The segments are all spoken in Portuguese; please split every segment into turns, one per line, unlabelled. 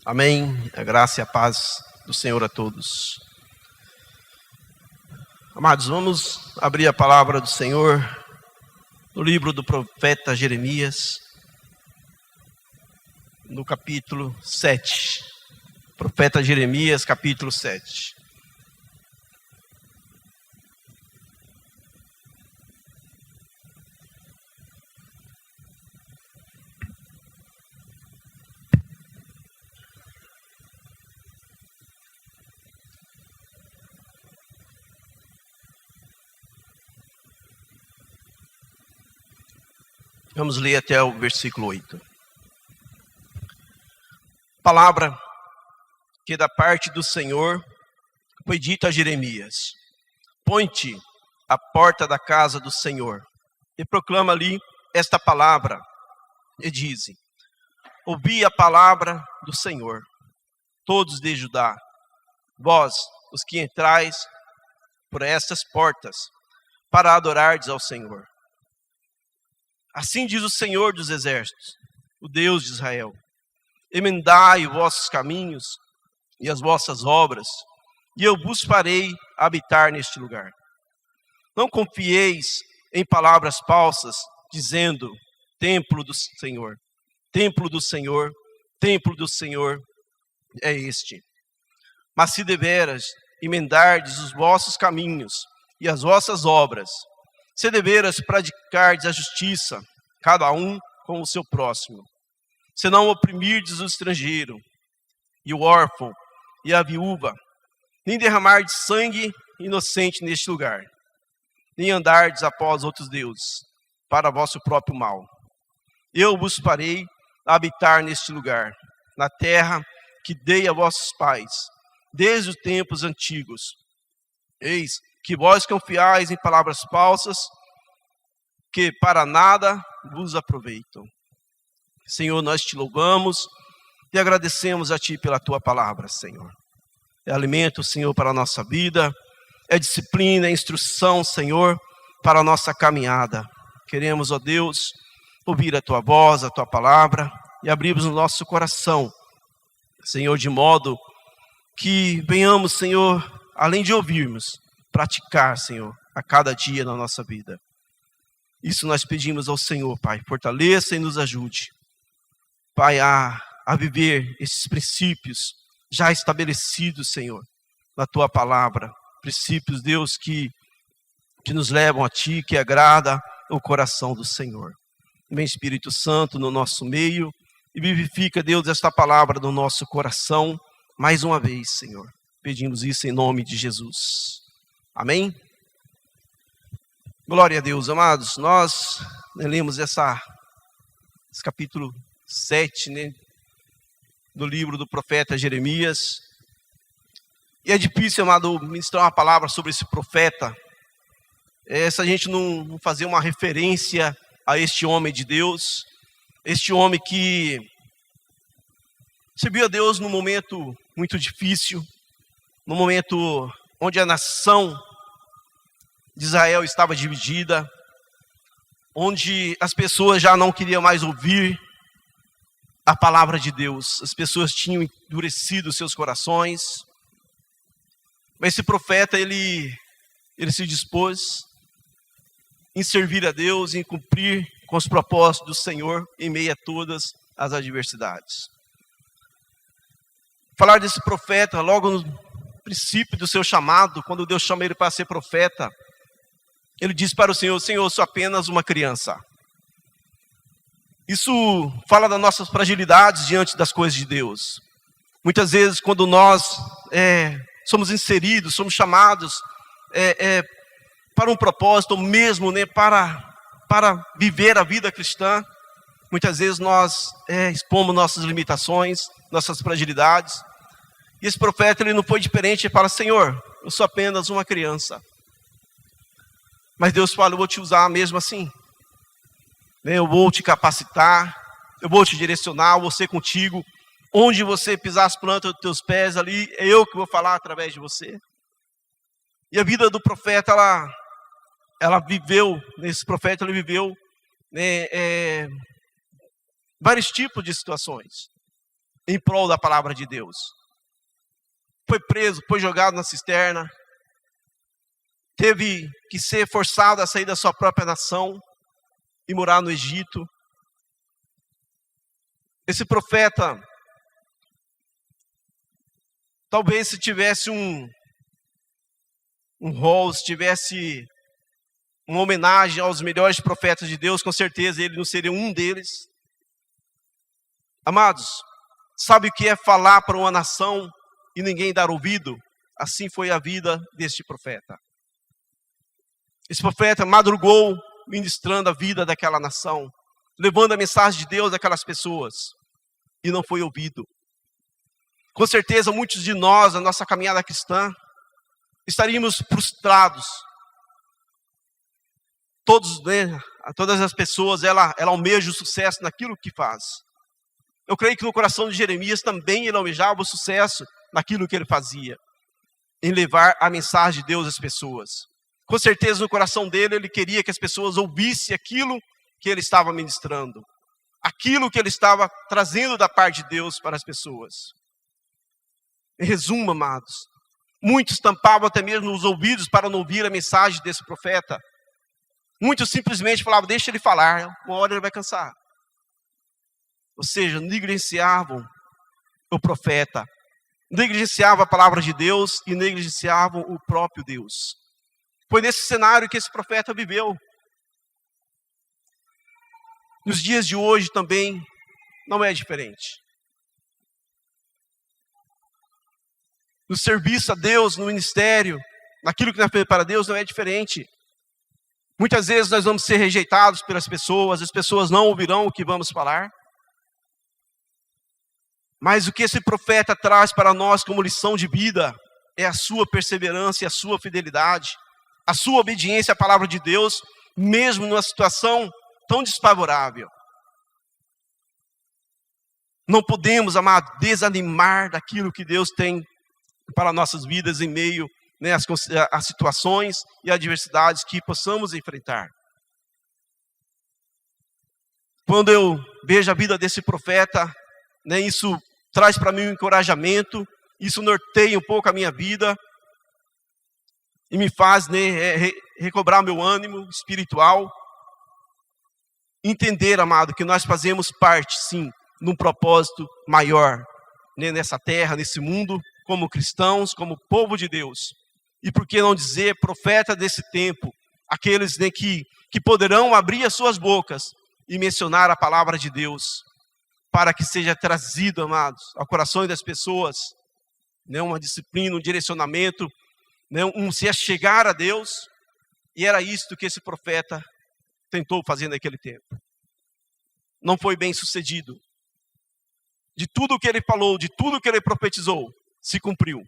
Amém. A graça e a paz do Senhor a todos. Amados, vamos abrir a palavra do Senhor no livro do profeta Jeremias, no capítulo 7. Profeta Jeremias, capítulo 7. Vamos ler até o versículo 8. Palavra que da parte do Senhor foi dita a Jeremias: põe-te à porta da casa do Senhor e proclama ali esta palavra, e dize: ouvi a palavra do Senhor, todos de Judá, vós, os que entrais por estas portas, para adorardes ao Senhor. Assim diz o Senhor dos exércitos, o Deus de Israel: emendai os vossos caminhos e as vossas obras, e eu vos farei habitar neste lugar. Não confieis em palavras falsas, dizendo: templo do Senhor, templo do Senhor, templo do Senhor é este. Mas se deveras emendardes os vossos caminhos e as vossas obras, se deveras praticardes a justiça, cada um com o seu próximo, se não oprimirdes o estrangeiro, e o órfão, e a viúva, nem derramardes sangue inocente neste lugar, nem andardes após outros deuses, para vosso próprio mal, eu vos farei habitar neste lugar, na terra que dei a vossos pais, desde os tempos antigos. Eis que vós confiais em palavras falsas, que para nada vos aproveitam. Senhor, nós te louvamos e agradecemos a Ti pela Tua palavra, Senhor. É alimento, Senhor, para a nossa vida, é disciplina, é instrução, Senhor, para a nossa caminhada. Queremos, ó Deus, ouvir a Tua voz, a Tua palavra e abrirmos o nosso coração, Senhor, de modo que venhamos, Senhor, além de ouvirmos, praticar, Senhor, a cada dia na nossa vida. Isso nós pedimos ao Senhor, Pai. Fortaleça e nos ajude, Pai, a viver esses princípios já estabelecidos, Senhor, na Tua palavra. Princípios, Deus, que nos levam a Ti, que agrada o coração do Senhor. Vem, Espírito Santo, no nosso meio e vivifica, Deus, esta palavra no nosso coração mais uma vez, Senhor. Pedimos isso em nome de Jesus. Amém? Glória a Deus, amados. Nós lemos esse capítulo 7, do livro do profeta Jeremias. E é difícil, amado, ministrar uma palavra sobre esse profeta, se a gente não fazer uma referência a este homem de Deus, este homem que serviu a Deus num momento muito difícil, num momento onde a nação de Israel estava dividida, onde as pessoas já não queriam mais ouvir a palavra de Deus, as pessoas tinham endurecido seus corações, mas esse profeta, ele se dispôs em servir a Deus, em cumprir com os propósitos do Senhor em meio a todas as adversidades. Falar desse profeta, logo no princípio do seu chamado, quando Deus chama ele para ser profeta, ele diz para o Senhor: Senhor, eu sou apenas uma criança. Isso fala das nossas fragilidades diante das coisas de Deus. Muitas vezes, quando nós somos inseridos, somos chamados para um propósito mesmo, para viver a vida cristã, muitas vezes nós expomos nossas limitações, nossas fragilidades. E esse profeta, ele não foi diferente, ele fala: Senhor, eu sou apenas uma criança. Mas Deus fala: eu vou te usar mesmo assim. Eu vou te capacitar, eu vou te direcionar, eu vou ser contigo. Onde você pisar as plantas dos teus pés ali, é eu que vou falar através de você. E a vida do profeta, ela viveu, esse profeta, ele viveu vários tipos de situações. em prol da palavra de Deus. Foi preso, foi jogado na cisterna, teve que ser forçado a sair da sua própria nação e morar no Egito. Esse profeta, talvez se tivesse um rol, se tivesse uma homenagem aos melhores profetas de Deus, com certeza ele não seria um deles. Amados, sabe o que é falar para uma nação e ninguém dar ouvido? Assim foi a vida deste profeta. Esse profeta madrugou ministrando a vida daquela nação, levando a mensagem de Deus àquelas pessoas, e não foi ouvido. Com certeza muitos de nós, na nossa caminhada cristã, estaríamos frustrados. Todas as pessoas, ela almeja o sucesso naquilo que faz. Eu creio que no coração de Jeremias também ele almejava o sucesso naquilo que ele fazia, em levar a mensagem de Deus às pessoas. Com certeza no coração dele, ele queria que as pessoas ouvissem aquilo que ele estava ministrando, aquilo que ele estava trazendo da parte de Deus para as pessoas. Em resumo, amados, muitos tampavam até mesmo os ouvidos para não ouvir a mensagem desse profeta. Muitos simplesmente falavam, deixa ele falar, uma hora ele vai cansar. Ou seja, negligenciavam o profeta, negligenciavam a palavra de Deus e negligenciavam o próprio Deus. Foi nesse cenário que esse profeta viveu. Nos dias de hoje também não é diferente. No serviço a Deus, no ministério, naquilo que nós fazemos para Deus, não é diferente. Muitas vezes nós vamos ser rejeitados pelas pessoas, as pessoas não ouvirão o que vamos falar. Mas o que esse profeta traz para nós como lição de vida é a sua perseverança e a sua fidelidade, a sua obediência à palavra de Deus, mesmo numa situação tão desfavorável. Não podemos, amado, desanimar daquilo que Deus tem para nossas vidas em meio às situações e adversidades que possamos enfrentar. Quando eu vejo a vida desse profeta, isso traz para mim um encorajamento, isso norteia um pouco a minha vida e me faz recobrar meu ânimo espiritual. Entender, amado, que nós fazemos parte, sim, de um propósito maior nessa terra, nesse mundo, como cristãos, como povo de Deus. E por que não dizer profeta desse tempo, aqueles que poderão abrir as suas bocas e mencionar a palavra de Deus, para que seja trazido, amados, ao coração das pessoas, uma disciplina, um direcionamento, um se achegar a Deus. E era isto que esse profeta tentou fazer naquele tempo. Não foi bem sucedido. De tudo o que ele falou, de tudo o que ele profetizou, se cumpriu.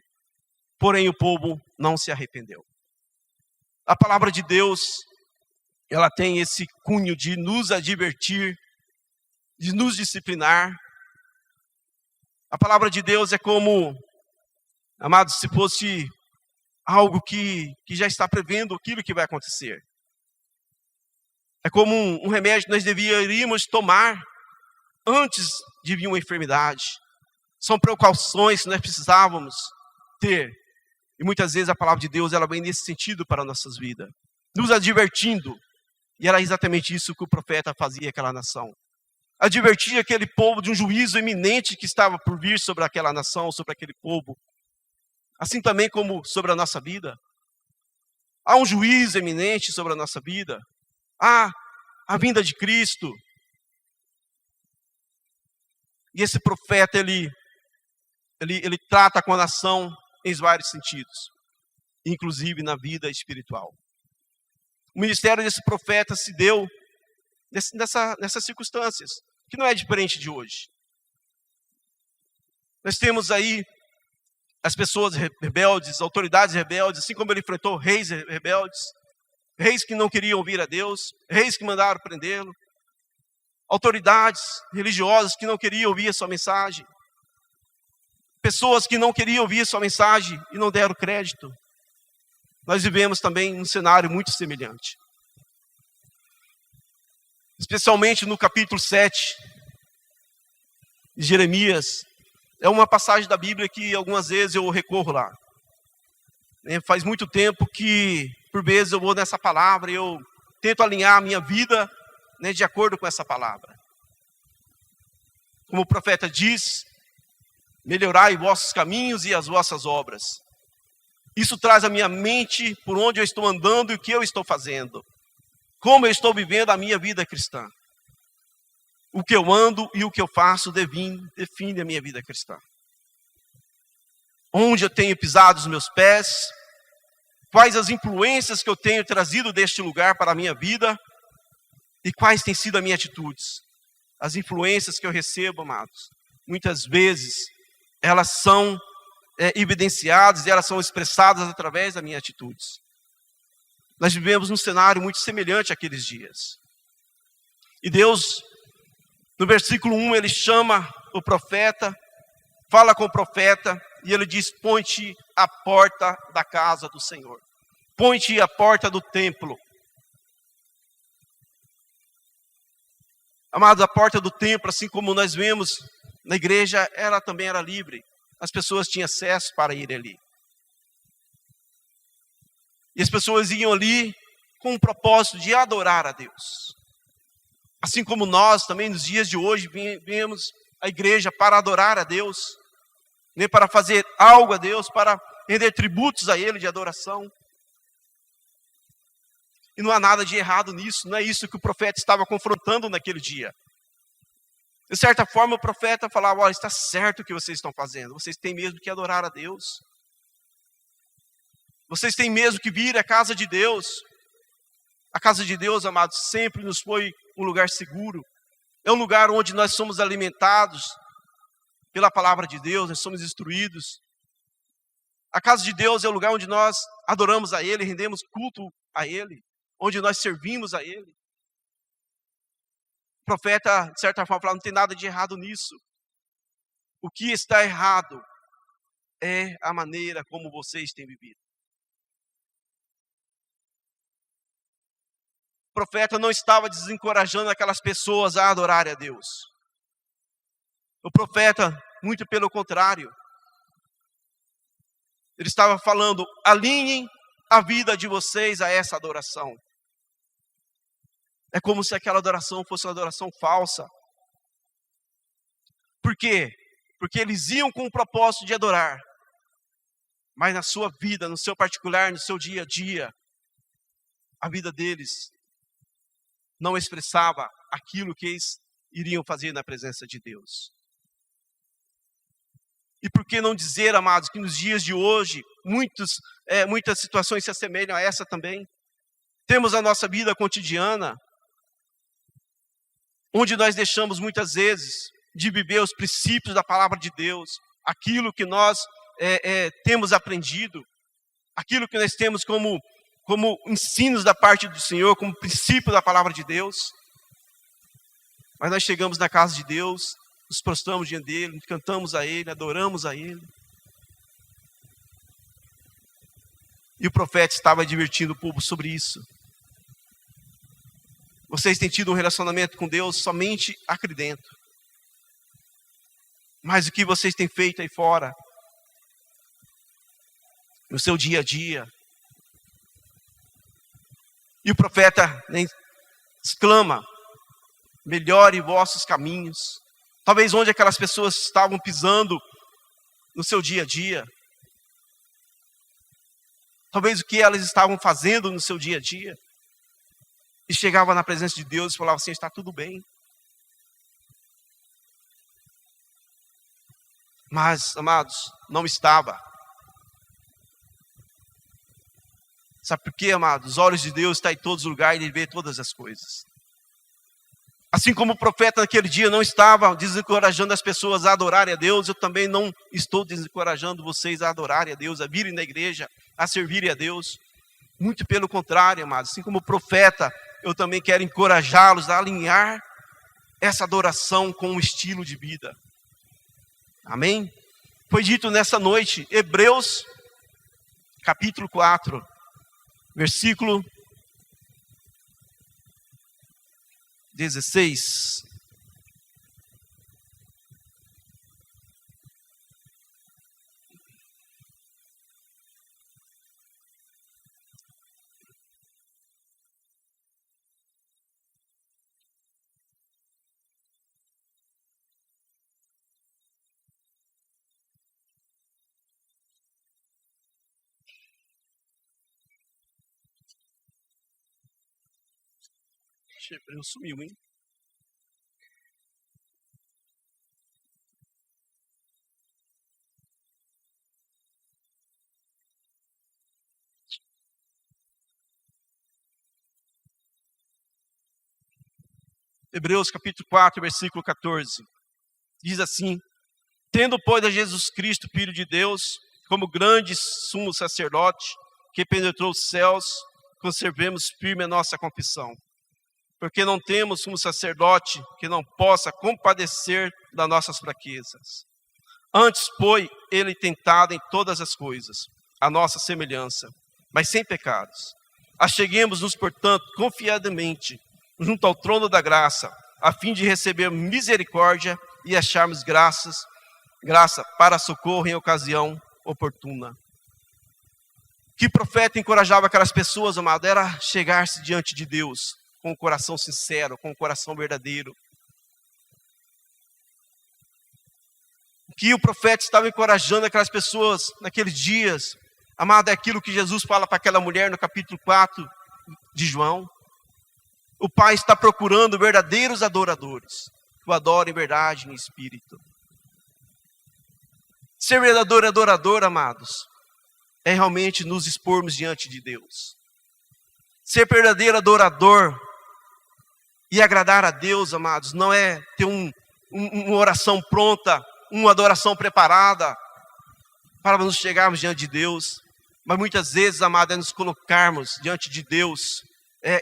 Porém, o povo não se arrependeu. A palavra de Deus, ela tem esse cunho de nos advertir, de nos disciplinar. A palavra de Deus é como, amados, se fosse algo que já está prevendo aquilo que vai acontecer. É como um remédio que nós deveríamos tomar antes de vir uma enfermidade. São precauções que nós precisávamos ter. E muitas vezes a palavra de Deus ela vem nesse sentido para as nossas vidas, nos advertindo. E era exatamente isso que o profeta fazia àquela nação. Advertia aquele povo de um juízo iminente que estava por vir sobre aquela nação, sobre aquele povo. Assim também como sobre a nossa vida. Há um juízo iminente sobre a nossa vida. Há a vinda de Cristo. E esse profeta, ele trata com a nação em vários sentidos, inclusive na vida espiritual. O ministério desse profeta se deu nessas circunstâncias, que não é diferente de hoje. Nós temos aí as pessoas rebeldes, autoridades rebeldes, assim como ele enfrentou reis rebeldes, reis que não queriam ouvir a Deus, reis que mandaram prendê-lo, autoridades religiosas que não queriam ouvir a sua mensagem, pessoas que não queriam ouvir a sua mensagem e não deram crédito. Nós vivemos também um cenário muito semelhante. Especialmente no capítulo 7 de Jeremias, É uma passagem da Bíblia que algumas vezes eu recorro lá. Faz muito tempo que, por vezes, eu vou nessa palavra e eu tento alinhar a minha vida, de acordo com essa palavra. Como o profeta diz, melhorai vossos caminhos e as vossas obras. Isso traz à minha mente por onde eu estou andando e o que eu estou fazendo. Como eu estou vivendo a minha vida cristã. O que eu ando e o que eu faço define a minha vida cristã. Onde eu tenho pisado os meus pés, quais as influências que eu tenho trazido deste lugar para a minha vida e quais têm sido as minhas atitudes. As influências que eu recebo, amados, muitas vezes elas são evidenciadas e elas são expressadas através das minhas atitudes. Nós vivemos num cenário muito semelhante àqueles dias. E Deus, no versículo 1, Ele chama o profeta, fala com o profeta, e Ele diz, põe-te à porta da casa do Senhor. Põe-te à porta do templo. Amados, a porta do templo, assim como nós vemos na igreja, ela também era livre. As pessoas tinham acesso para ir ali. E as pessoas iam ali com o propósito de adorar a Deus. Assim como nós também nos dias de hoje viemos à igreja para adorar a Deus, nem para fazer algo a Deus, para render tributos a Ele de adoração. E não há nada de errado nisso, não é isso que o profeta estava confrontando naquele dia. De certa forma o profeta falava, olha, está certo o que vocês estão fazendo, vocês têm mesmo que adorar a Deus. Vocês têm mesmo que vir à casa de Deus. A casa de Deus, amados, sempre nos foi um lugar seguro. É um lugar onde nós somos alimentados pela palavra de Deus, nós somos instruídos. A casa de Deus é o lugar onde nós adoramos a Ele, rendemos culto a Ele, onde nós servimos a Ele. O profeta, de certa forma, falava, não tem nada de errado nisso. O que está errado é a maneira como vocês têm vivido. O profeta não estava desencorajando aquelas pessoas a adorarem a Deus. O profeta, muito pelo contrário, ele estava falando, alinhem a vida de vocês a essa adoração. É como se aquela adoração fosse uma adoração falsa. Por quê? Porque eles iam com o propósito de adorar. Mas na sua vida, no seu particular, no seu dia a dia, a vida deles não expressava aquilo que eles iriam fazer na presença de Deus. E por que não dizer, amados, que nos dias de hoje, muitas situações se assemelham a essa também? Temos a nossa vida cotidiana, onde nós deixamos muitas vezes de viver os princípios da palavra de Deus, aquilo que nós temos aprendido, aquilo que nós temos como ensinos da parte do Senhor, como princípio da palavra de Deus. Mas nós chegamos na casa de Deus, nos prostramos diante dEle, cantamos a Ele, adoramos a Ele. E o profeta estava advertindo o povo sobre isso. Vocês têm tido um relacionamento com Deus somente aqui dentro. Mas o que vocês têm feito aí fora, no seu dia a dia. E o profeta exclama, melhore vossos caminhos. Talvez onde aquelas pessoas estavam pisando no seu dia a dia. Talvez o que elas estavam fazendo no seu dia a dia. E chegava na presença de Deus e falava assim, está tudo bem. Mas, amados, não estava. Sabe por quê, amados? Os olhos de Deus estão em todos os lugares e Ele vê todas as coisas. Assim como o profeta naquele dia não estava desencorajando as pessoas a adorarem a Deus, eu também não estou desencorajando vocês a adorarem a Deus, a virem na igreja, a servirem a Deus. Muito pelo contrário, amados. Assim como o profeta, eu também quero encorajá-los a alinhar essa adoração com um estilo de vida. Amém? Foi dito nessa noite, Hebreus, capítulo 4, versículo 16. Hebreus sumiu, hein? Hebreus capítulo 4, versículo 14. Diz assim: tendo, pois, a Jesus Cristo, Filho de Deus, como grande sumo sacerdote, que penetrou os céus, conservemos firme a nossa confissão. Porque não temos sumo sacerdote que não possa compadecer das nossas fraquezas. Antes foi ele tentado em todas as coisas, a nossa semelhança, mas sem pecados. Acheguemos-nos, portanto, confiadamente, junto ao trono da graça, a fim de receber misericórdia e acharmos graça para socorro em ocasião oportuna. Que profeta encorajava aquelas pessoas, amado, era chegar-se diante de Deus com o coração sincero, com o coração verdadeiro. Que o profeta estava encorajando aquelas pessoas naqueles dias, amado, é aquilo que Jesus fala para aquela mulher no capítulo 4 de João. O Pai está procurando verdadeiros adoradores, que o adorem em verdade e em espírito. Ser verdadeiro adorador, amados, é realmente nos expormos diante de Deus. Ser verdadeiro adorador e agradar a Deus, amados, não é ter uma oração pronta, uma adoração preparada para nos chegarmos diante de Deus. Mas muitas vezes, amados, é nos colocarmos diante de Deus,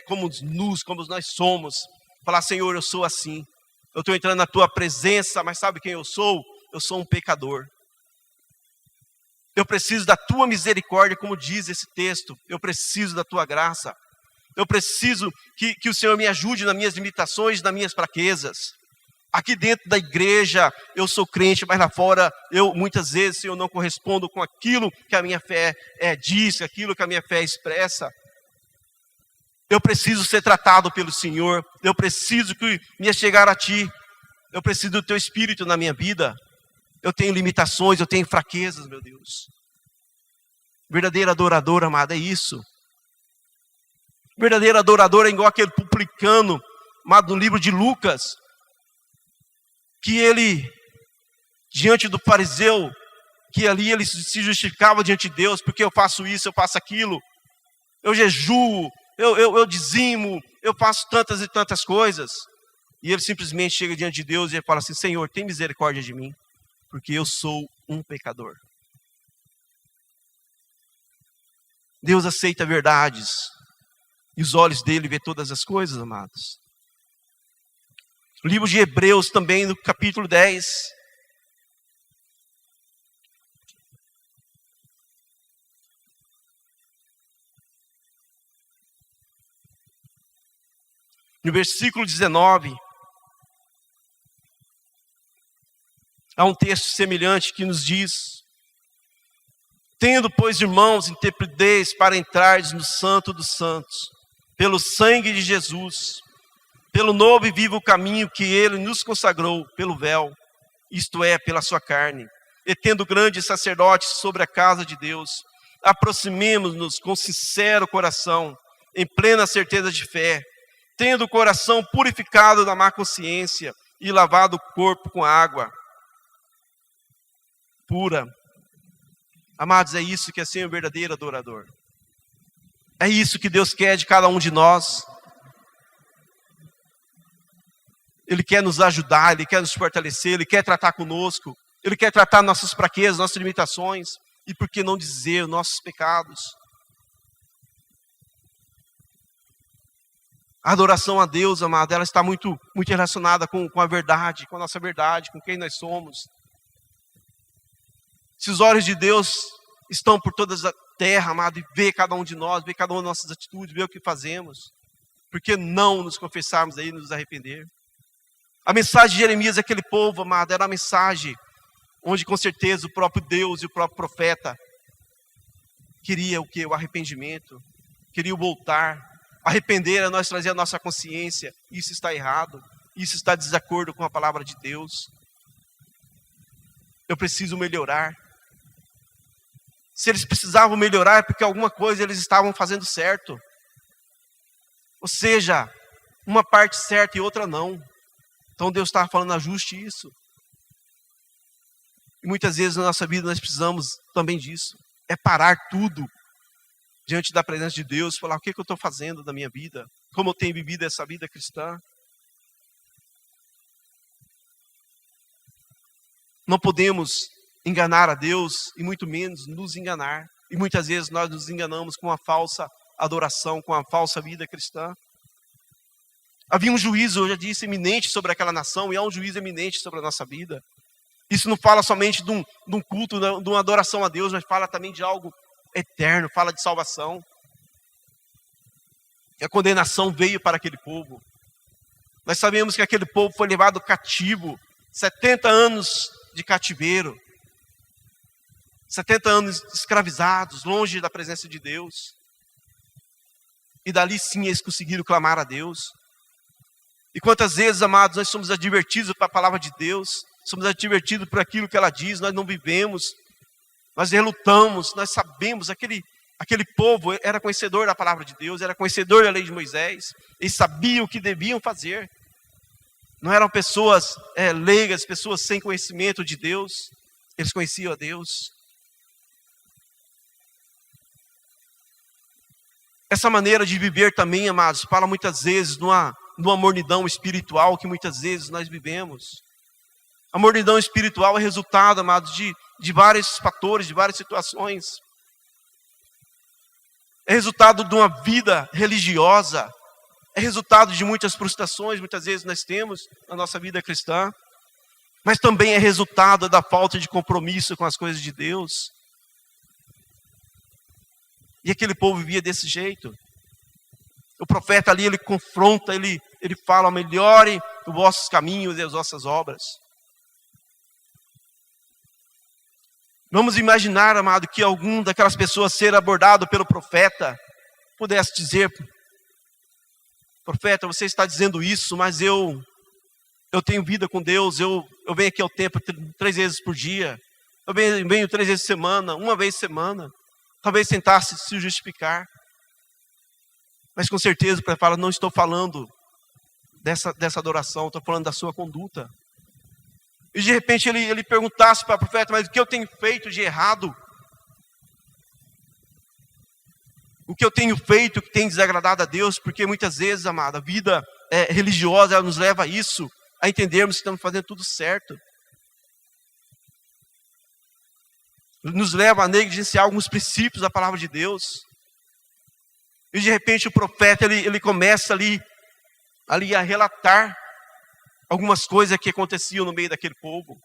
como nós somos. Falar: Senhor, eu sou assim. Eu estou entrando na Tua presença, mas sabe quem eu sou? Eu sou um pecador. Eu preciso da Tua misericórdia, como diz esse texto. Eu preciso da Tua graça. Eu preciso que o Senhor me ajude nas minhas limitações, nas minhas fraquezas. Aqui dentro da igreja, eu sou crente, mas lá fora, muitas vezes, eu não correspondo com aquilo que a minha fé diz, aquilo que a minha fé expressa. Eu preciso ser tratado pelo Senhor. Eu preciso me chegar a Ti. Eu preciso do Teu Espírito na minha vida. Eu tenho limitações, eu tenho fraquezas, meu Deus. Verdadeiro adorador, amado, é isso. Verdadeiro adorador é igual aquele publicano, amado, no livro de Lucas, que ele, diante do fariseu, que ali ele se justificava diante de Deus, porque eu faço isso, eu faço aquilo, eu jejuo, eu dizimo, eu faço tantas e tantas coisas. E ele simplesmente chega diante de Deus e ele fala assim: Senhor, tem misericórdia de mim, porque eu sou um pecador. Deus aceita verdades, e os olhos dele vê todas as coisas, amados. O livro de Hebreus também, no capítulo 10. No versículo 19, há um texto semelhante que nos diz: tendo, pois, irmãos, intrepidez para entrardes no Santo dos Santos, pelo sangue de Jesus, pelo novo e vivo caminho que Ele nos consagrou, pelo véu, isto é, pela sua carne, e tendo grande sacerdote sobre a casa de Deus, aproximemo-nos com sincero coração, em plena certeza de fé, tendo o coração purificado da má consciência e lavado o corpo com água pura. Amados, é isso que é ser um verdadeiro adorador. É isso que Deus quer de cada um de nós. Ele quer nos ajudar, Ele quer nos fortalecer, Ele quer tratar conosco, Ele quer tratar nossas fraquezas, nossas limitações, e por que não dizer nossos pecados. A adoração a Deus, amado, ela está muito relacionada com a verdade, com a nossa verdade, com quem nós somos. Se os olhos de Deus estão por toda a terra, amado, e vê cada um de nós, vê cada uma das nossas atitudes, vê o que fazemos, por que não nos confessarmos aí e nos arrepender? A mensagem de Jeremias, aquele povo, amado, era uma mensagem onde com certeza o próprio Deus e o próprio profeta queria o quê? O arrependimento, queria o voltar. Arrepender é nós trazer a nossa consciência: isso está errado, isso está de desacordo com a palavra de Deus. Eu preciso melhorar. Se eles precisavam melhorar é porque alguma coisa eles estavam fazendo certo. Ou seja, uma parte certa e outra não. Então Deus estava falando, ajuste isso. E muitas vezes na nossa vida nós precisamos também disso. É parar tudo diante da presença de Deus, falar o que eu estou fazendo da minha vida, como eu tenho vivido essa vida cristã. Não podemos enganar a Deus e muito menos nos enganar. E muitas vezes nós nos enganamos com uma falsa adoração, com uma falsa vida cristã. Havia um juízo, eu já disse, eminente sobre aquela nação, e há um juízo eminente sobre a nossa vida. Isso não fala somente de um culto, de uma adoração a Deus, mas fala também de algo eterno, fala de salvação. E a condenação veio para aquele povo. Nós sabemos que aquele povo foi levado cativo, 70 anos de cativeiro, 70 anos escravizados, longe da presença de Deus. E dali sim eles conseguiram clamar a Deus. E quantas vezes, amados, nós somos advertidos para a palavra de Deus, somos advertidos por aquilo que ela diz, nós não vivemos, nós relutamos, nós sabemos, aquele povo era conhecedor da palavra de Deus, era conhecedor da lei de Moisés, eles sabiam o que deviam fazer. Não eram pessoas leigas, pessoas sem conhecimento de Deus, eles conheciam a Deus. Essa maneira de viver também, amados, fala muitas vezes numa mornidão espiritual que muitas vezes nós vivemos. A mornidão espiritual é resultado, amados, de vários fatores, de várias situações. É resultado de uma vida religiosa. É resultado de muitas frustrações, muitas vezes nós temos na nossa vida cristã. Mas também é resultado da falta de compromisso com as coisas de Deus. E aquele povo vivia desse jeito. O profeta ali, ele confronta, ele fala, melhore os vossos caminhos e as vossas obras. Vamos imaginar, amado, que algum daquelas pessoas ser abordado pelo profeta, pudesse dizer, profeta, você está dizendo isso, mas eu tenho vida com Deus, eu venho aqui ao templo 3 vezes por dia, eu venho 3 vezes por semana, 1 vez por semana. Talvez tentasse se justificar. Mas com certeza o profeta fala, não estou falando dessa adoração, estou falando da sua conduta. E de repente ele perguntasse para o profeta, mas o que eu tenho feito de errado? O que eu tenho feito que tem desagradado a Deus? Porque muitas vezes, amada, a vida religiosa ela nos leva a isso, a entendermos que estamos fazendo tudo certo. Nos leva a negligenciar alguns princípios da palavra de Deus. E de repente o profeta ele começa ali a relatar algumas coisas que aconteciam no meio daquele povo.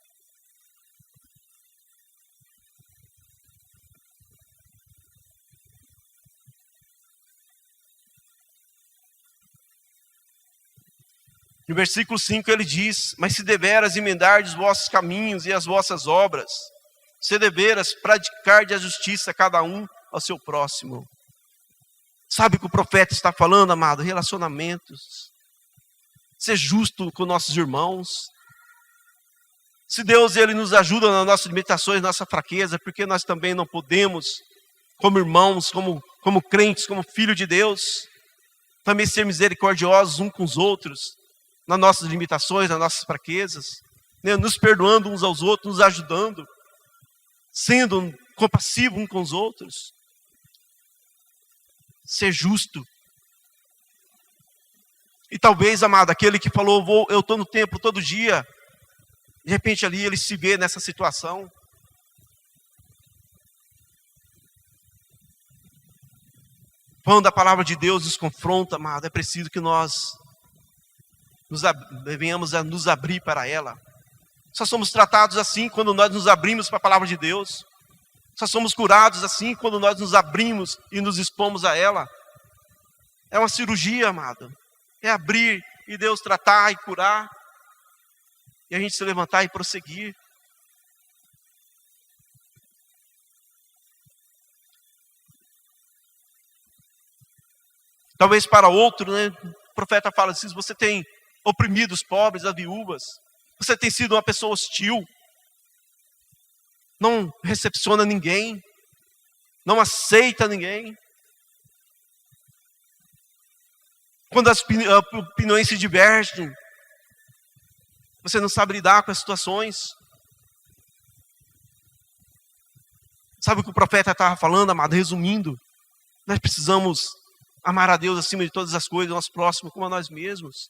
No versículo 5 ele diz, mas se deveras emendardes os vossos caminhos e as vossas obras, se deveras praticar de a justiça cada um ao seu próximo. Sabe o que o profeta está falando, amado? Relacionamentos. Ser justo com nossos irmãos. Se Deus ele nos ajuda nas nossas limitações, nossa fraqueza, porque nós também não podemos, como irmãos, como crentes, como filhos de Deus, também ser misericordiosos uns com os outros, nas nossas limitações, nas nossas fraquezas, né? Nos perdoando uns aos outros, nos ajudando, sendo compassivo uns com os outros. Ser justo. E talvez, amado, aquele que falou, eu estou no templo todo dia, de repente ali ele se vê nessa situação. Quando a palavra de Deus nos confronta, amado, é preciso que nós venhamos a nos abrir para ela. Só somos tratados assim quando nós nos abrimos para a palavra de Deus. Só somos curados assim quando nós nos abrimos e nos expomos a ela. É uma cirurgia, amado. É abrir e Deus tratar e curar. E a gente se levantar e prosseguir. Talvez para outro, né, o profeta fala assim, você tem oprimido os pobres, as viúvas. Você tem sido uma pessoa hostil. Não recepciona ninguém. Não aceita ninguém. Quando as opiniões se divergem, você não sabe lidar com as situações. Sabe o que o profeta estava falando, amado? Resumindo, nós precisamos amar a Deus acima de todas as coisas, nosso próximo como a nós mesmos.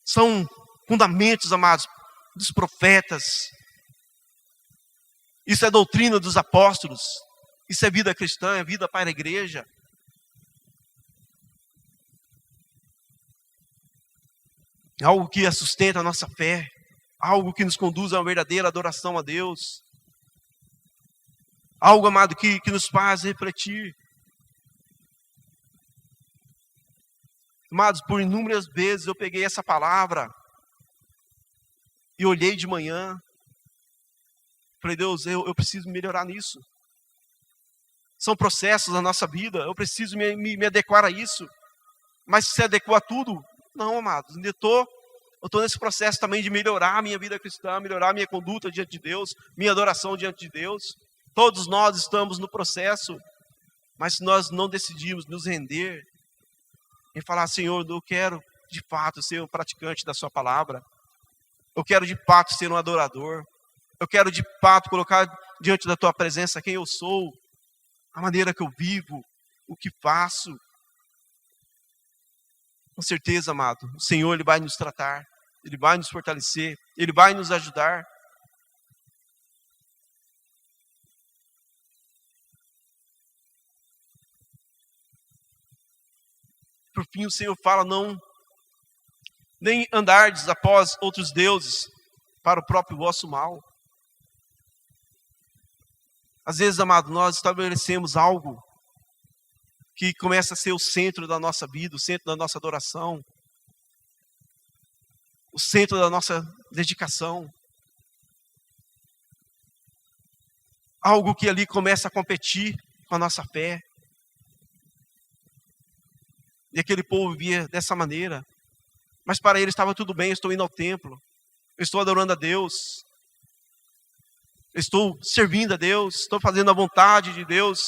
São fundamentos, amados, dos profetas. Isso é doutrina dos apóstolos. Isso é vida cristã, é vida para a igreja. É algo que sustenta a nossa fé. Algo que nos conduz a uma verdadeira adoração a Deus. Algo, amado, que nos faz refletir. Amados, por inúmeras vezes eu peguei essa palavra e olhei de manhã. Falei, Deus, eu preciso melhorar nisso. São processos da nossa vida, eu preciso me adequar a isso. Mas se adequar a tudo? Não, amados, eu estou nesse processo também de melhorar a minha vida cristã, melhorar a minha conduta diante de Deus, minha adoração diante de Deus. Todos nós estamos no processo, mas se nós não decidimos nos render em falar, Senhor, eu quero de fato ser um praticante da sua palavra, eu quero de fato ser um adorador, eu quero de fato colocar diante da tua presença quem eu sou, a maneira que eu vivo, o que faço. Com certeza, amado, o Senhor Ele vai nos tratar, Ele vai nos fortalecer, Ele vai nos ajudar. Por fim, o Senhor fala, não, nem andardes após outros deuses para o próprio vosso mal. Às vezes, amado, nós estabelecemos algo que começa a ser o centro da nossa vida, o centro da nossa adoração, o centro da nossa dedicação. Algo que ali começa a competir com a nossa fé. E aquele povo vivia dessa maneira. Mas para eles estava tudo bem, eu estou indo ao templo, eu estou adorando a Deus, eu estou servindo a Deus, estou fazendo a vontade de Deus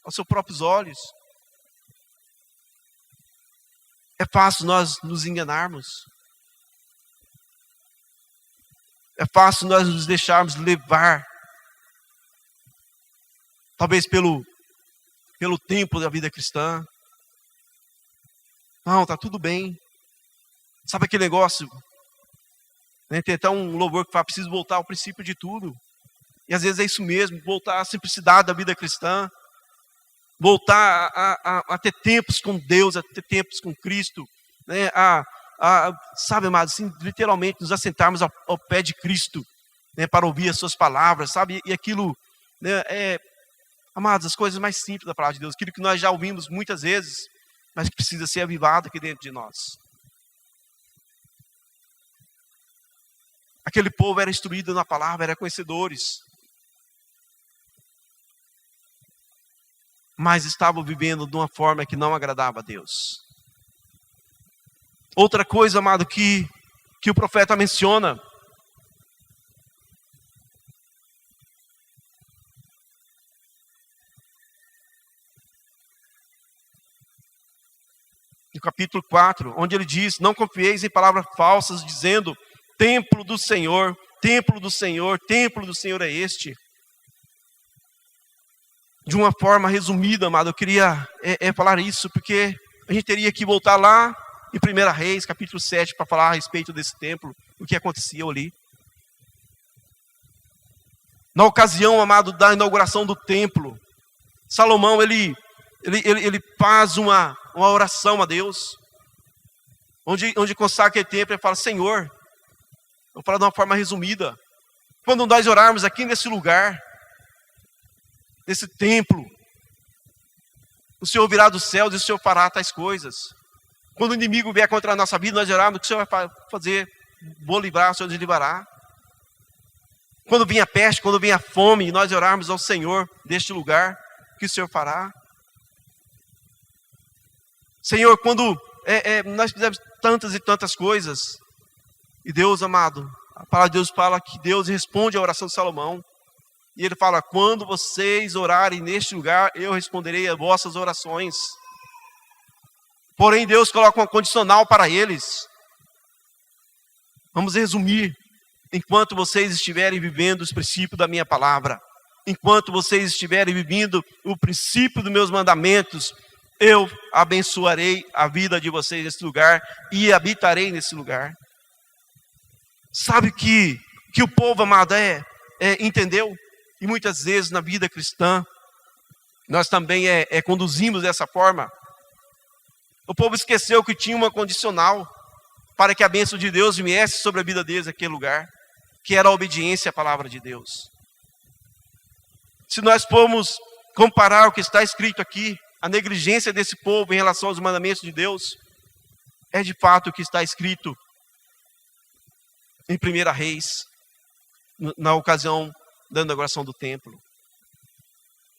aos seus próprios olhos. É fácil nós nos enganarmos. É fácil nós nos deixarmos levar. Talvez pelo tempo da vida cristã. Não, está tudo bem. Sabe aquele negócio? Né? Tem até um louvor que fala, preciso voltar ao princípio de tudo. E às vezes é isso mesmo, voltar à simplicidade da vida cristã. Voltar a ter tempos com Deus, a ter tempos com Cristo, né? Sabe, amados, assim, literalmente nos assentarmos ao pé de Cristo, né? Para ouvir as suas palavras, sabe? E aquilo, né, amados, as coisas mais simples da palavra de Deus, aquilo que nós já ouvimos muitas vezes, mas que precisa ser avivado aqui dentro de nós. Aquele povo era instruído na palavra, era conhecedores. Mas estavam vivendo de uma forma que não agradava a Deus. Outra coisa, amado, que o profeta menciona, no capítulo 4, onde ele diz, não confieis em palavras falsas, dizendo, templo do Senhor, templo do Senhor, templo do Senhor é este. De uma forma resumida, amado, eu queria falar isso, porque a gente teria que voltar lá em 1 Reis, capítulo 7, para falar a respeito desse templo, o que aconteceu ali. Na ocasião, amado, da inauguração do templo, Salomão, ele faz uma oração a Deus, onde consagra aquele templo e fala, Senhor, vou falar de uma forma resumida, quando nós orarmos aqui nesse lugar, nesse templo, o Senhor virá dos céus e o Senhor fará tais coisas. Quando o inimigo vier contra a nossa vida, nós orarmos, o que o Senhor vai fazer? Vou livrar, o Senhor nos livrará. Quando vinha a peste, quando vinha a fome, nós orarmos ao Senhor deste lugar, o que o Senhor fará? Senhor, quando nós fizemos tantas e tantas coisas, e Deus, amado, a palavra de Deus fala que Deus responde à oração de Salomão, e ele fala, quando vocês orarem neste lugar, eu responderei a vossas orações. Porém, Deus coloca uma condicional para eles. Vamos resumir. Enquanto vocês estiverem vivendo os princípios da minha palavra, enquanto vocês estiverem vivendo o princípio dos meus mandamentos, eu abençoarei a vida de vocês nesse lugar e habitarei nesse lugar. Sabe que o povo, amado, entendeu? E muitas vezes na vida cristã, nós também conduzimos dessa forma. O povo esqueceu que tinha uma condicional para que a bênção de Deus viesse sobre a vida deles naquele lugar, que era a obediência à palavra de Deus. Se nós formos comparar o que está escrito aqui, a negligência desse povo em relação aos mandamentos de Deus, é de fato o que está escrito em 1 Reis, na ocasião da inauguração do templo.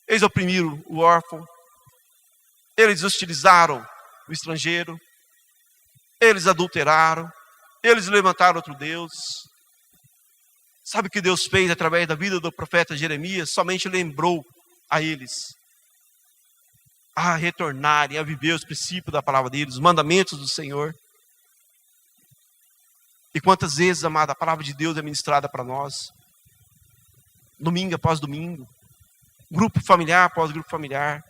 Eles oprimiram o órfão, eles hostilizaram o estrangeiro, eles adulteraram, eles levantaram outro Deus. Sabe o que Deus fez através da vida do profeta Jeremias? Somente lembrou a eles a retornarem, a viver os princípios da palavra deles, os mandamentos do Senhor. E quantas vezes, amada, a palavra de Deus é ministrada para nós, domingo após domingo, grupo familiar após grupo familiar,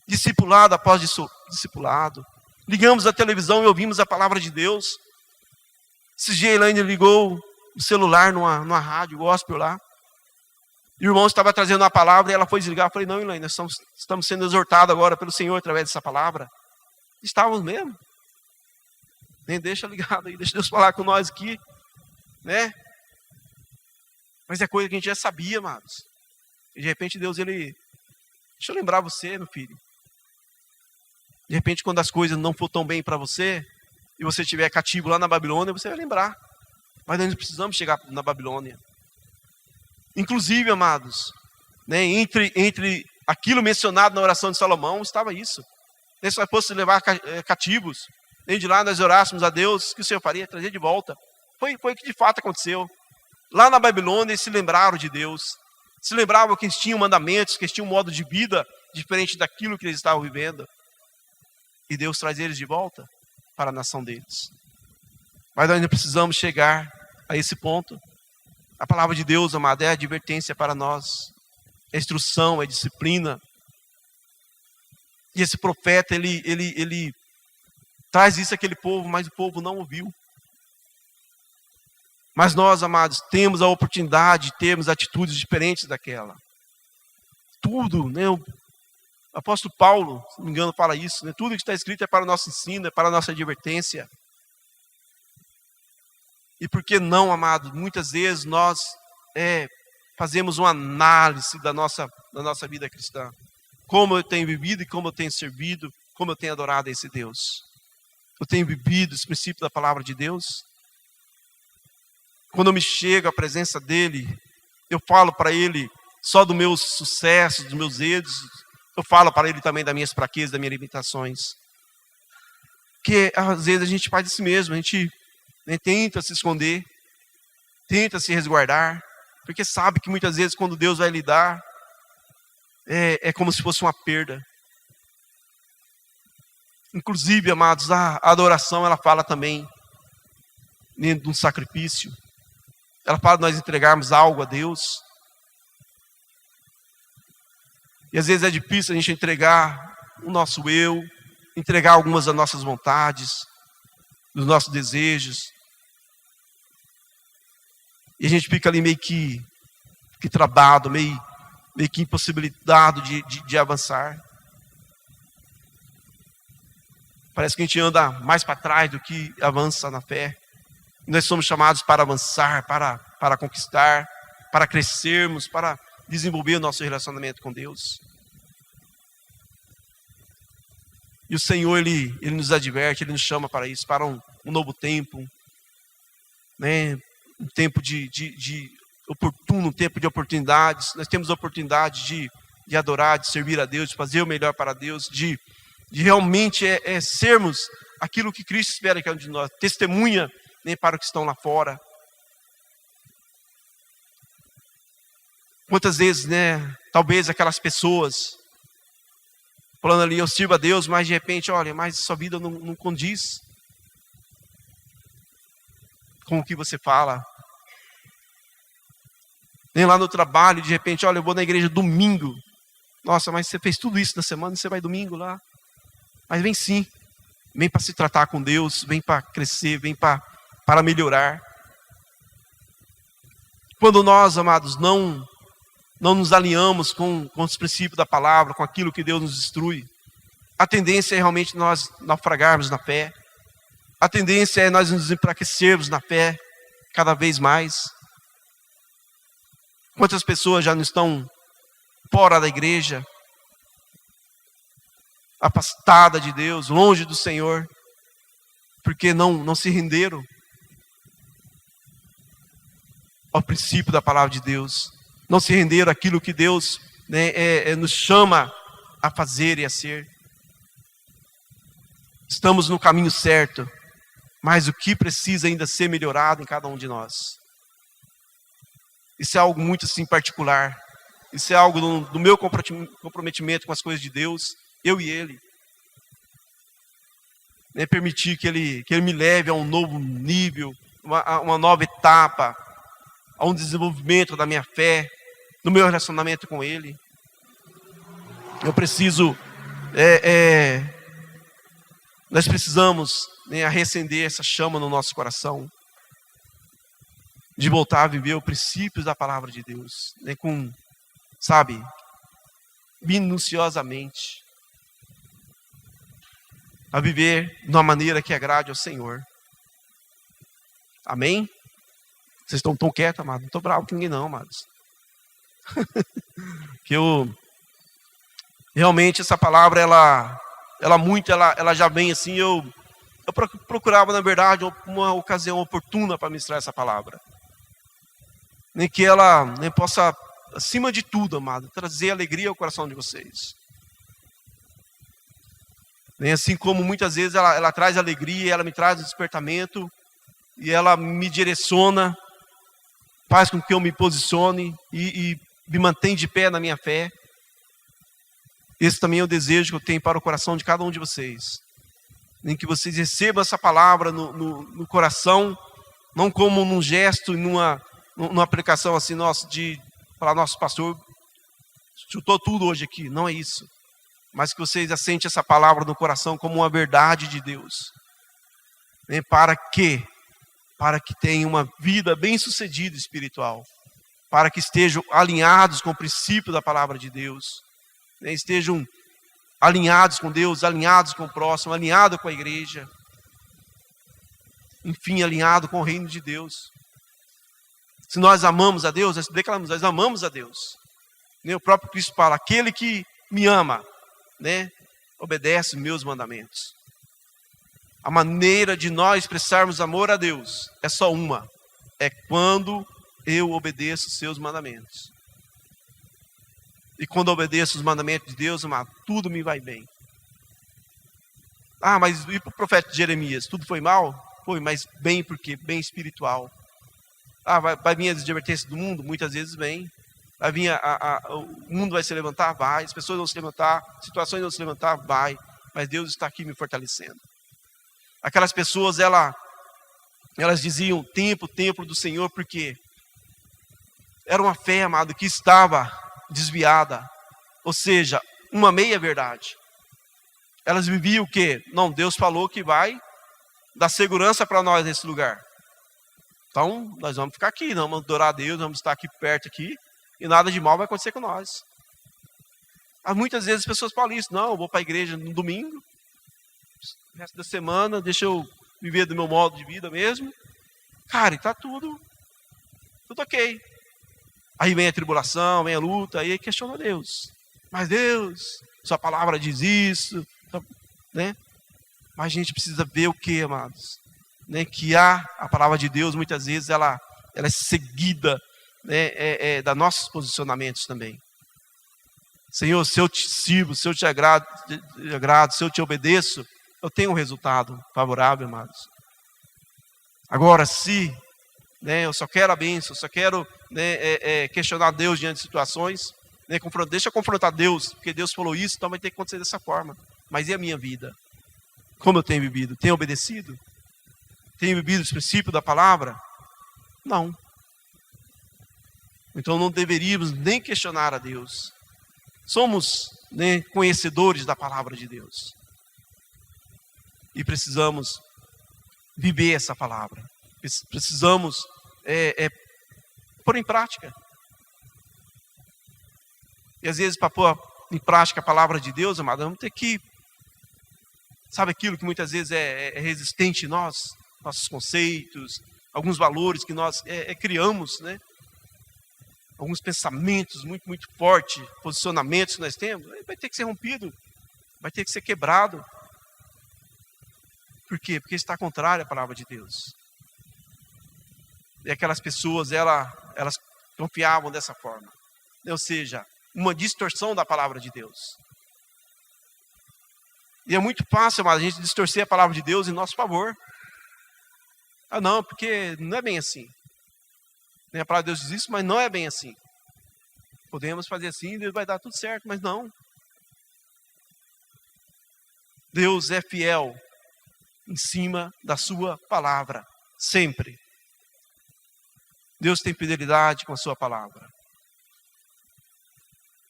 discipulado após discipulado. Ligamos a televisão e ouvimos a palavra de Deus. Esse dia a Elaine ligou o celular numa rádio gospel lá. E o irmão estava trazendo uma palavra e ela foi desligar. Eu falei, não, Elaine, nós estamos sendo exortados agora pelo Senhor através dessa palavra. Estávamos mesmo. Nem deixa ligado aí, deixa Deus falar com nós aqui, né? Mas é coisa que a gente já sabia, amados. E de repente Deus, deixa eu lembrar você, meu filho. De repente, quando as coisas não for tão bem para você, e você estiver cativo lá na Babilônia, você vai lembrar. Mas nós precisamos chegar na Babilônia. Inclusive, amados, né, entre aquilo mencionado na oração de Salomão, estava isso. Se nós fosse levar cativos, nem de lá nós orássemos a Deus, que o Senhor faria? Trazer de volta. Foi o que de fato aconteceu. Lá na Babilônia, eles se lembraram de Deus. Se lembravam que eles tinham mandamentos, que eles tinham um modo de vida diferente daquilo que eles estavam vivendo. E Deus traz eles de volta para a nação deles. Mas nós ainda precisamos chegar a esse ponto. A palavra de Deus, amado, é advertência para nós. É instrução, é disciplina. E esse profeta, ele traz isso àquele povo, mas o povo não ouviu. Mas nós, amados, temos a oportunidade de termos atitudes diferentes daquela. Tudo, né? O apóstolo Paulo, se não me engano, fala isso, né? Tudo que está escrito é para o nosso ensino, é para a nossa advertência. E por que não, amado? Muitas vezes nós fazemos uma análise da nossa vida cristã. Como eu tenho vivido e como eu tenho servido, como eu tenho adorado a esse Deus. Eu tenho vivido os princípios da palavra de Deus. Quando eu me chego à presença dEle, eu falo para Ele só dos meus sucessos, dos meus êxitos. Eu falo para Ele também das minhas fraquezas, das minhas limitações. Porque às vezes a gente faz isso mesmo, a gente tenta se esconder, tenta se resguardar, porque sabe que muitas vezes quando Deus vai lidar, é como se fosse uma perda. Inclusive, amados, a adoração, ela fala também de um sacrifício. Ela fala de nós entregarmos algo a Deus. E às vezes é difícil a gente entregar o nosso eu, entregar algumas das nossas vontades, dos nossos desejos. E a gente fica ali meio que travado, meio que impossibilitado de avançar. Parece que a gente anda mais para trás do que avança na fé. E nós somos chamados para avançar, para conquistar, para crescermos, para desenvolver o nosso relacionamento com Deus. E o Senhor, Ele nos adverte, Ele nos chama para isso, para um novo tempo, né? Um tempo de oportuno, um tempo de oportunidades. Nós temos a oportunidade de adorar, de servir a Deus, de fazer o melhor para Deus, de realmente sermos aquilo que Cristo espera que é de nós, testemunha, né, para os que estão lá fora. Quantas vezes, né, talvez aquelas pessoas falando ali, eu sirvo a Deus, mas de repente, olha, mas sua vida não condiz com o que você fala. Nem lá no trabalho, de repente, olha, eu vou na igreja domingo. Nossa, mas você fez tudo isso na semana e você vai domingo lá. Mas vem sim, vem para se tratar com Deus, vem para crescer, vem para melhorar. Quando nós, amados, não nos alinhamos com os princípios da palavra, com aquilo que Deus nos instrui, a tendência é realmente nós naufragarmos na fé. A tendência é nós nos enfraquecermos na fé cada vez mais. Quantas pessoas já não estão fora da igreja, afastada de Deus, longe do Senhor, porque não se renderam ao princípio da palavra de Deus, não se renderam àquilo que Deus nos chama a fazer e a ser. Estamos no caminho certo, mas o que precisa ainda ser melhorado em cada um de nós? Isso é algo muito assim particular. Isso é algo do meu comprometimento com as coisas de Deus, eu e Ele. Permitir que Ele me leve a um novo nível, uma nova etapa, a um desenvolvimento da minha fé, no meu relacionamento com Ele. Eu preciso, nós precisamos reacender essa chama no nosso coração, de voltar a viver os princípios da palavra de Deus, com, sabe, minuciosamente, a viver de uma maneira que agrade ao Senhor. Amém? Vocês estão tão quietos, amados? Não estou bravo com ninguém não, amados. Que realmente essa palavra, ela já vem assim, eu procurava, na verdade, uma ocasião oportuna para ministrar essa palavra. Nem que ela possa, acima de tudo, amado, trazer alegria ao coração de vocês. Assim como muitas vezes ela traz alegria, ela me traz despertamento, e ela me direciona, faz com que eu me posicione e me mantenha de pé na minha fé. Esse também é o desejo que eu tenho para o coração de cada um de vocês. Em que vocês recebam essa palavra no coração, não como num gesto, numa aplicação assim, nossa, de falar, nosso pastor chutou tudo hoje aqui. Não é isso. Mas que vocês assentem essa palavra no coração como uma verdade de Deus. Para que tenham uma vida bem-sucedida espiritual. Para que estejam alinhados com o princípio da palavra de Deus. Estejam alinhados com Deus, alinhados com o próximo, alinhados com a igreja. Enfim, alinhado com o reino de Deus. Se nós amamos a Deus, nós declaramos, nós amamos a Deus. O próprio Cristo fala, aquele que me ama, obedece os meus mandamentos. A maneira de nós expressarmos amor a Deus é só uma. É quando eu obedeço os seus mandamentos. E quando eu obedeço os mandamentos de Deus, amado, tudo me vai bem. Ah, mas e para o profeta Jeremias? Tudo foi mal? Foi, mas bem por quê? Bem espiritual. Ah, vai vir as advertências do mundo? Muitas vezes vem. Vai vir o mundo vai se levantar? Vai. As pessoas vão se levantar, situações vão se levantar? Vai. Mas Deus está aqui me fortalecendo. Aquelas pessoas, elas diziam templo do Senhor, porque era uma fé, amado, que estava desviada. Ou seja, uma meia verdade. Elas viviam o quê? Não, Deus falou que vai dar segurança para nós nesse lugar. Então, nós vamos ficar aqui, vamos adorar a Deus, vamos estar aqui perto aqui, e nada de mal vai acontecer com nós. Mas muitas vezes as pessoas falam isso, não, eu vou para a igreja no domingo, o resto da semana, deixa eu viver do meu modo de vida mesmo. Cara, e está tudo ok. Aí vem a tribulação, vem a luta, aí questiona Deus. Mas Deus, sua palavra diz isso, né? Mas a gente precisa ver o que, amados? Que a palavra de Deus, muitas vezes, ela é seguida dos nossos posicionamentos também. Senhor, se eu te sirvo, se eu te agrado, se eu te obedeço, eu tenho um resultado favorável, amados. Agora, se eu só quero a bênção, eu só quero questionar Deus diante de situações, né? Deixa eu confrontar Deus, porque Deus falou isso, então vai ter que acontecer dessa forma. Mas e a minha vida? Como eu tenho vivido? Tenho obedecido? Tenho vivido os princípios da palavra? Não. Então não deveríamos nem questionar a Deus. Somos, né, conhecedores da palavra de Deus. E precisamos viver essa palavra. Precisamos pôr em prática. E às vezes, para pôr em prática a palavra de Deus, amado, vamos ter que, sabe aquilo que muitas vezes é resistente em nós, nossos conceitos, alguns valores que nós criamos, né? Alguns pensamentos muito, muito fortes, posicionamentos que nós temos, vai ter que ser rompido, vai ter que ser quebrado. Por quê? Porque está contrário à palavra de Deus. E aquelas pessoas, elas confiavam dessa forma. Ou seja, uma distorção da palavra de Deus. E é muito fácil, amado, a gente distorcer a palavra de Deus em nosso favor. Ah, não, porque não é bem assim. A palavra de Deus diz isso, mas não é bem assim. Podemos fazer assim, Deus vai dar tudo certo, mas não. Deus é fiel em cima da sua palavra, sempre. Deus tem fidelidade com a sua palavra.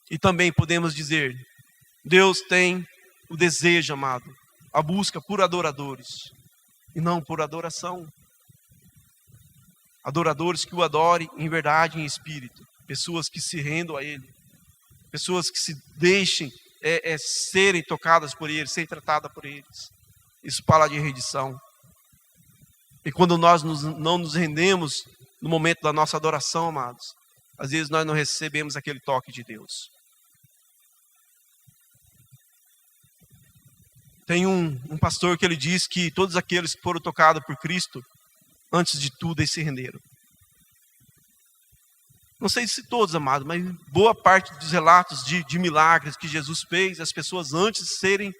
E também podemos dizer, Deus tem o desejo, amado, a busca por adoradores, e não por adoração. Adoradores que o adorem em verdade e em espírito. Pessoas que se rendam a Ele. Pessoas que se deixem serem tocadas por Ele, serem tratadas por eles. Isso fala de rendição. E quando nós não nos rendemos no momento da nossa adoração, amados, às vezes nós não recebemos aquele toque de Deus. Tem um pastor que ele diz que todos aqueles que foram tocados por Cristo, antes de tudo, eles se renderam. Não sei se todos, amados, mas boa parte dos relatos de milagres que Jesus fez, as pessoas antes de serem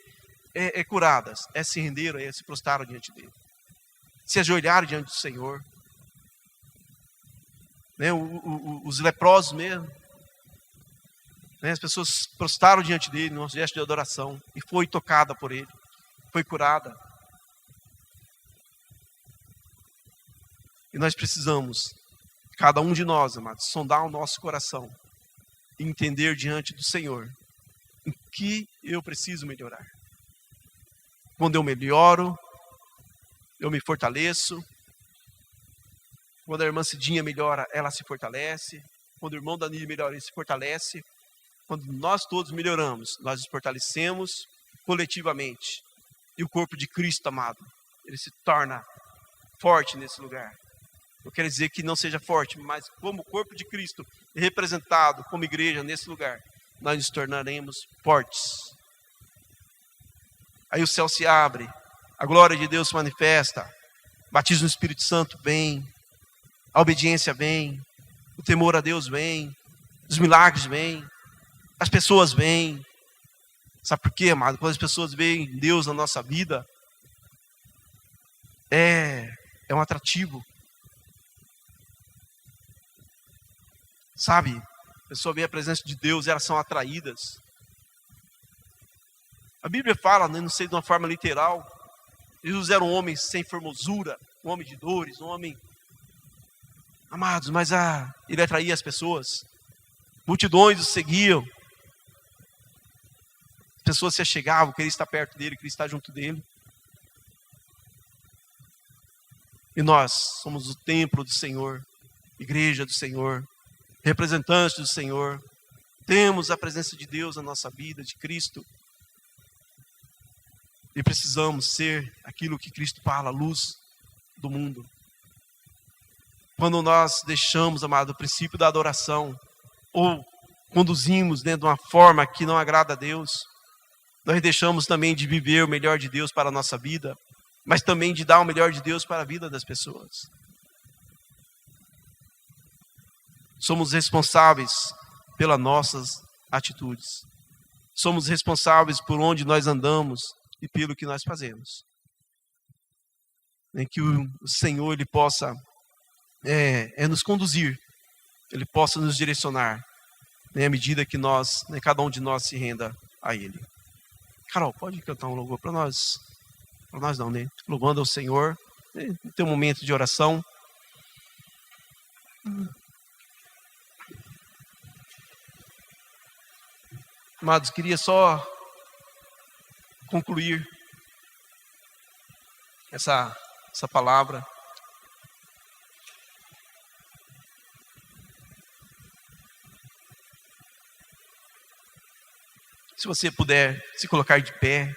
curadas, se renderam, se prostraram diante dele. Se ajoelharam diante do Senhor. Né, os leprosos mesmo. Né, as pessoas prostraram diante dele num gesto de adoração e foi tocada por ele. Foi curada. E nós precisamos, cada um de nós, amados, sondar o nosso coração e entender diante do Senhor em que eu preciso melhorar. Quando eu melhoro, eu me fortaleço. Quando a irmã Cidinha melhora, ela se fortalece. Quando o irmão Danilo melhora, ele se fortalece. Quando nós todos melhoramos, nós nos fortalecemos coletivamente. E o corpo de Cristo, amado, ele se torna forte nesse lugar. Eu quero dizer que não seja forte, mas como o corpo de Cristo é representado como igreja nesse lugar, nós nos tornaremos fortes. Aí o céu se abre, a glória de Deus se manifesta, batismo no Espírito Santo vem, a obediência vem, o temor a Deus vem, os milagres vêm, as pessoas vêm. Sabe por quê, amado? Quando as pessoas veem Deus na nossa vida, é um atrativo. Sabe, a pessoa vê a presença de Deus, elas são atraídas. A Bíblia fala, não sei de uma forma literal, Jesus era um homem sem formosura, um homem de dores, um homem... Amados, mas ele atraía as pessoas. Multidões o seguiam. As pessoas se achegavam, queriam estar perto dele, queriam estar junto dele. E nós somos o templo do Senhor, igreja do Senhor, representantes do Senhor. Temos a presença de Deus na nossa vida, de Cristo. E precisamos ser aquilo que Cristo fala, a luz do mundo. Quando nós deixamos, amado, o princípio da adoração, ou conduzimos dentro de uma forma que não agrada a Deus, nós deixamos também de viver o melhor de Deus para a nossa vida, mas também de dar o melhor de Deus para a vida das pessoas. Somos responsáveis pelas nossas atitudes. Somos responsáveis por onde nós andamos e pelo que nós fazemos. Que o Senhor ele possa nos conduzir, Ele possa nos direcionar à medida que nós, cada um de nós se renda a Ele. Carol, pode cantar um louvor para nós? Para nós não, né? Louvando ao Senhor, ter um momento de oração. Amados, queria só concluir essa palavra. Se você puder se colocar de pé.